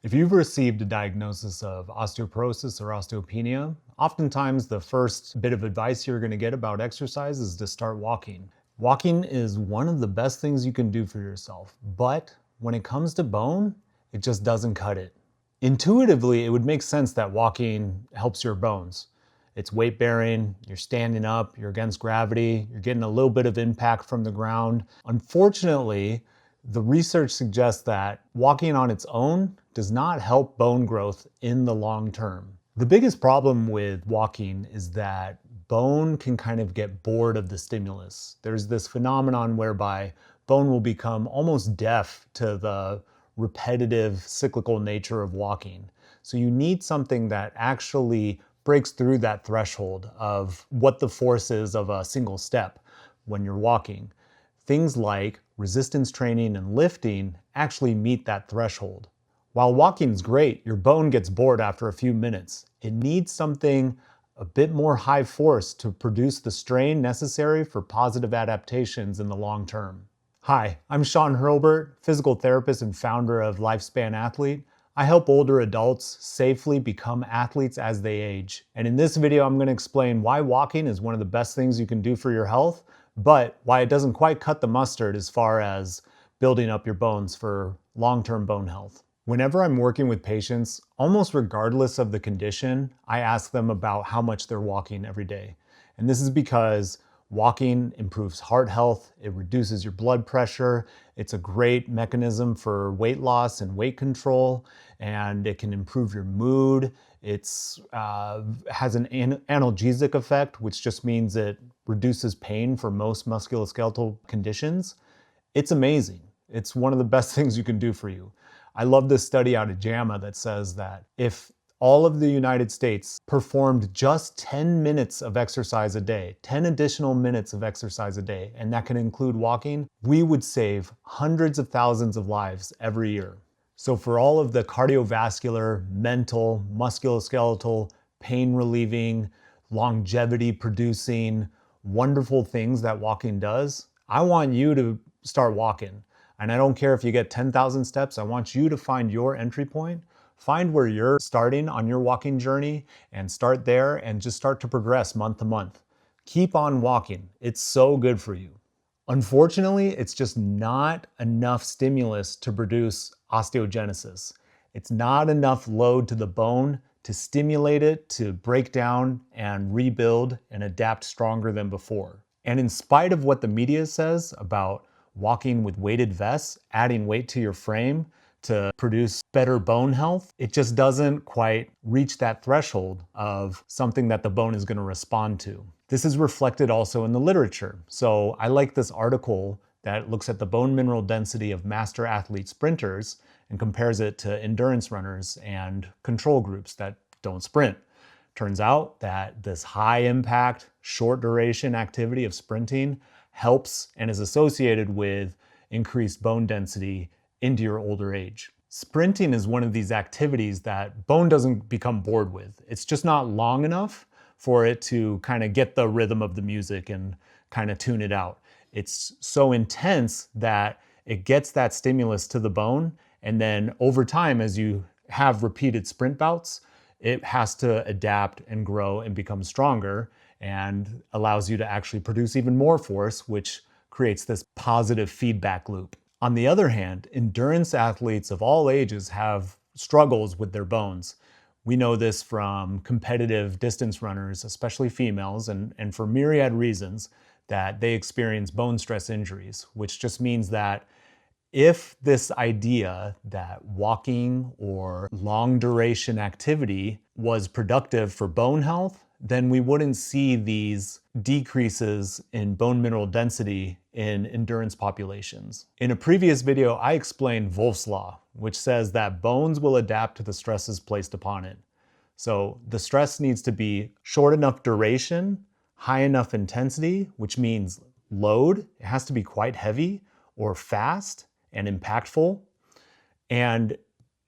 If you've received a diagnosis of osteoporosis or osteopenia, oftentimes the first bit of advice you're going to get about exercise is to start walking. Walking is one of the best things you can do for yourself, but when it comes to bone, it just doesn't cut it. Intuitively, it would make sense that walking helps your bones. It's weight bearing, you're standing up, you're against gravity, you're getting a little bit of impact from the ground. Unfortunately, the research suggests that walking on its own does not help bone growth in the long term. The biggest problem with walking is that bone can kind of get bored of the stimulus. There's this phenomenon whereby bone will become almost deaf to the repetitive cyclical nature of walking. So you need something that actually breaks through that threshold of what the force is of a single step when you're walking. Things like resistance training and lifting actually meet that threshold. While walking's great, your bone gets bored after a few minutes. It needs something a bit more high force to produce the strain necessary for positive adaptations in the long term. Hi, I'm Sean Hurlbert, physical therapist and founder of Lifespan Athlete. I help older adults safely become athletes as they age. And in this video, I'm going to explain why walking is one of the best things you can do for your health, but why it doesn't quite cut the mustard as far as building up your bones for long-term bone health. Whenever I'm working with patients, almost regardless of the condition, I ask them about how much they're walking every day. And this is because walking improves heart health, it reduces your blood pressure, it's a great mechanism for weight loss and weight control, and it can improve your mood. It has an analgesic effect, which just means it reduces pain for most musculoskeletal conditions. It's amazing. It's one of the best things you can do for you. I love this study out of JAMA that says that if all of the United States performed just 10 minutes of exercise a day, 10 additional minutes of exercise a day, and that can include walking, we would save hundreds of thousands of lives every year. So for all of the cardiovascular, mental, musculoskeletal, pain relieving, longevity producing, wonderful things that walking does, I want you to start walking. And I don't care if you get 10,000 steps, I want you to find your entry point. Find where you're starting on your walking journey and start there and just start to progress month to month. Keep on walking. It's so good for you. Unfortunately, it's just not enough stimulus to produce osteogenesis. It's not enough load to the bone to stimulate it to break down and rebuild and adapt stronger than before. And in spite of what the media says about walking with weighted vests, adding weight to your frame to produce better bone health, it just doesn't quite reach that threshold of something that the bone is going to respond to. This is reflected also in the literature. So I like this article that looks at the bone mineral density of master athlete sprinters and compares it to endurance runners and control groups that don't sprint. Turns out that this high impact, short duration activity of sprinting helps and is associated with increased bone density into your older age. Sprinting is one of these activities that bone doesn't become bored with. It's just not long enough for it to kind of get the rhythm of the music and kind of tune it out. It's so intense that it gets that stimulus to the bone, and then over time, as you have repeated sprint bouts, it has to adapt and grow and become stronger and allows you to actually produce even more force, which creates this positive feedback loop. On the other hand, endurance athletes of all ages have struggles with their bones. We know this from competitive distance runners, especially females, and for myriad reasons, that they experience bone stress injuries, which just means that if this idea that walking or long duration activity was productive for bone health, then we wouldn't see these decreases in bone mineral density in endurance populations. In a previous video, I explained Wolff's Law, which says that bones will adapt to the stresses placed upon it. So the stress needs to be short enough duration, high enough intensity, which means load. It has to be quite heavy or fast and impactful. And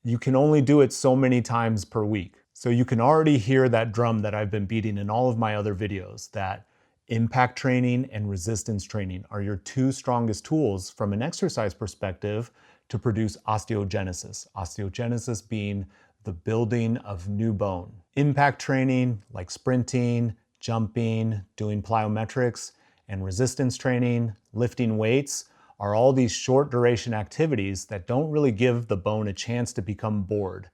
you can only do it so many times per week. So you can already hear that drum that I've been beating in all of my other videos, that impact training and resistance training are your two strongest tools from an exercise perspective to produce osteogenesis. Osteogenesis being the building of new bone. Impact training like sprinting, jumping, doing plyometrics, and resistance training, lifting weights are all these short duration activities that don't really give the bone a chance to become bored.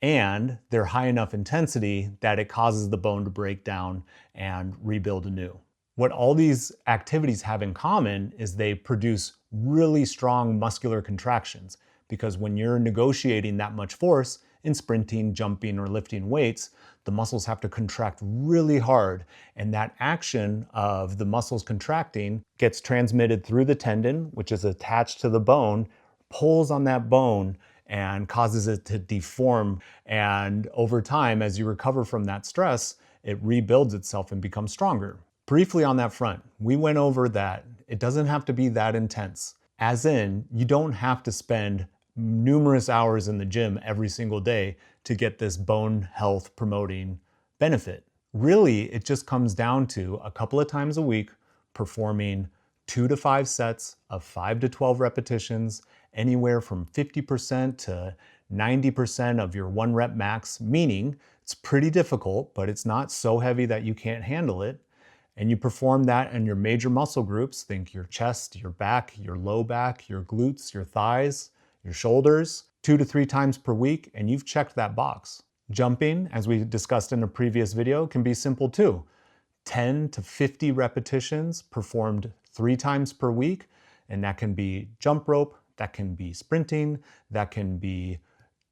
And they're high enough intensity that it causes the bone to break down and rebuild anew. What all these activities have in common is they produce really strong muscular contractions, because when you're negotiating that much force in sprinting, jumping, or lifting weights, the muscles have to contract really hard, and that action of the muscles contracting gets transmitted through the tendon, which is attached to the bone, pulls on that bone and causes it to deform. And over time, as you recover from that stress, it rebuilds itself and becomes stronger. Briefly on that front, we went over that it doesn't have to be that intense. As in, you don't have to spend numerous hours in the gym every single day to get this bone health promoting benefit. Really, it just comes down to a couple of times a week performing 2 to 5 sets of 5 to 12 repetitions, anywhere from 50% to 90% of your 1 rep max, meaning it's pretty difficult, but it's not so heavy that you can't handle it. And you perform that in your major muscle groups. Think your chest, your back, your low back, your glutes, your thighs, your shoulders, 2 to 3 times per week, and you've checked that box. Jumping, as we discussed in a previous video, can be simple too. 10 to 50 repetitions performed 3 times per week, and that can be jump rope, that can be sprinting, that can be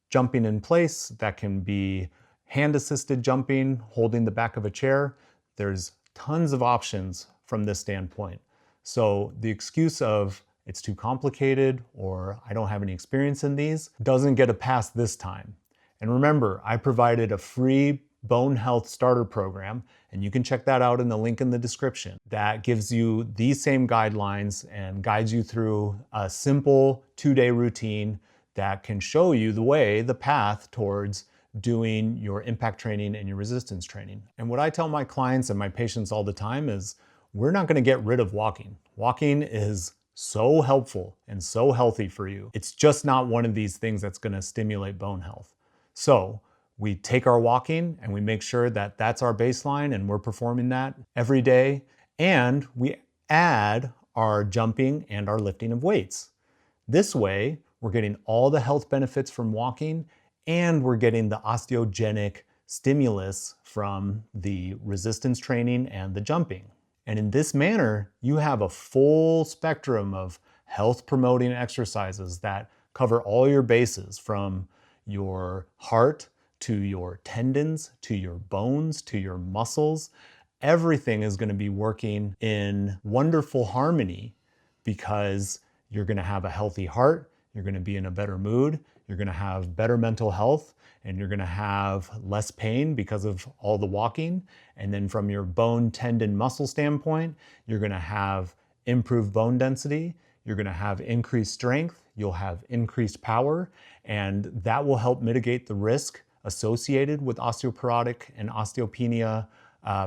jumping in place, that can be hand-assisted jumping, holding the back of a chair. There's tons of options from this standpoint. So the excuse of it's too complicated or I don't have any experience in these doesn't get a pass this time. And remember, I provided a free bone health starter program, and you can check that out in the link in the description. That gives you these same guidelines and guides you through a simple 2-day routine that can show you the path towards doing your impact training and your resistance training. And what I tell my clients and my patients all the time is we're not going to get rid of walking. Walking is so helpful and so healthy for you. It's just not one of these things that's going to stimulate bone health. So we take our walking and we make sure that that's our baseline and we're performing that every day. And we add our jumping and our lifting of weights. This way, we're getting all the health benefits from walking, and we're getting the osteogenic stimulus from the resistance training and the jumping. And in this manner, you have a full spectrum of health promoting exercises that cover all your bases, from your heart to your tendons, to your bones, to your muscles. Everything is going to be working in wonderful harmony, because you're going to have a healthy heart, you're going to be in a better mood, you're going to have better mental health, and you're going to have less pain because of all the walking. And then from your bone, tendon, muscle standpoint, you're going to have improved bone density, you're going to have increased strength, you'll have increased power, and that will help mitigate the risk associated with osteoporotic and osteopenia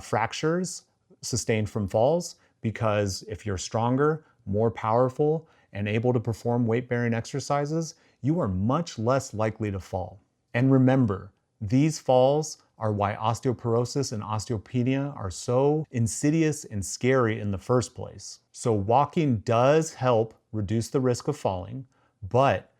fractures sustained from falls. Because if you're stronger, more powerful, and able to perform weight-bearing exercises, you are much less likely to fall. And remember, these falls are why osteoporosis and osteopenia are so insidious and scary in the first place. So walking does help reduce the risk of falling, but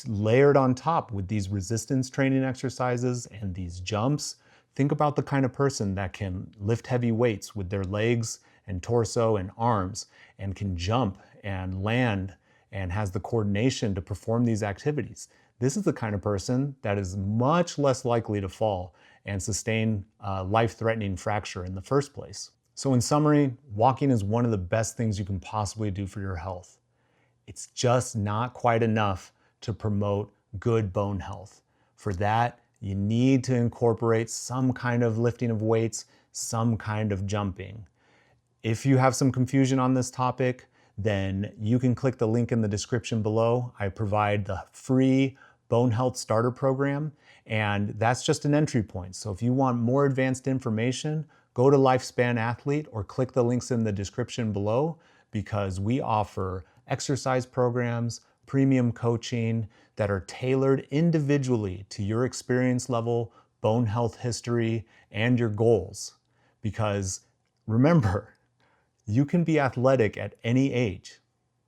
layered on top with these resistance training exercises and these jumps, think about the kind of person that can lift heavy weights with their legs and torso and arms, and can jump and land and has the coordination to perform these activities. This is the kind of person that is much less likely to fall and sustain a life-threatening fracture in the first place. So in summary, walking is one of the best things you can possibly do for your health. It's just not quite enough to promote good bone health. For that, you need to incorporate some kind of lifting of weights, some kind of jumping. If you have some confusion on this topic, then you can click the link in the description below. I provide the free Bone Health Starter Program, and that's just an entry point. So if you want more advanced information, go to Lifespan Athlete or click the links in the description below, because we offer exercise programs, premium coaching that are tailored individually to your experience level, bone health history, and your goals. Because remember, you can be athletic at any age.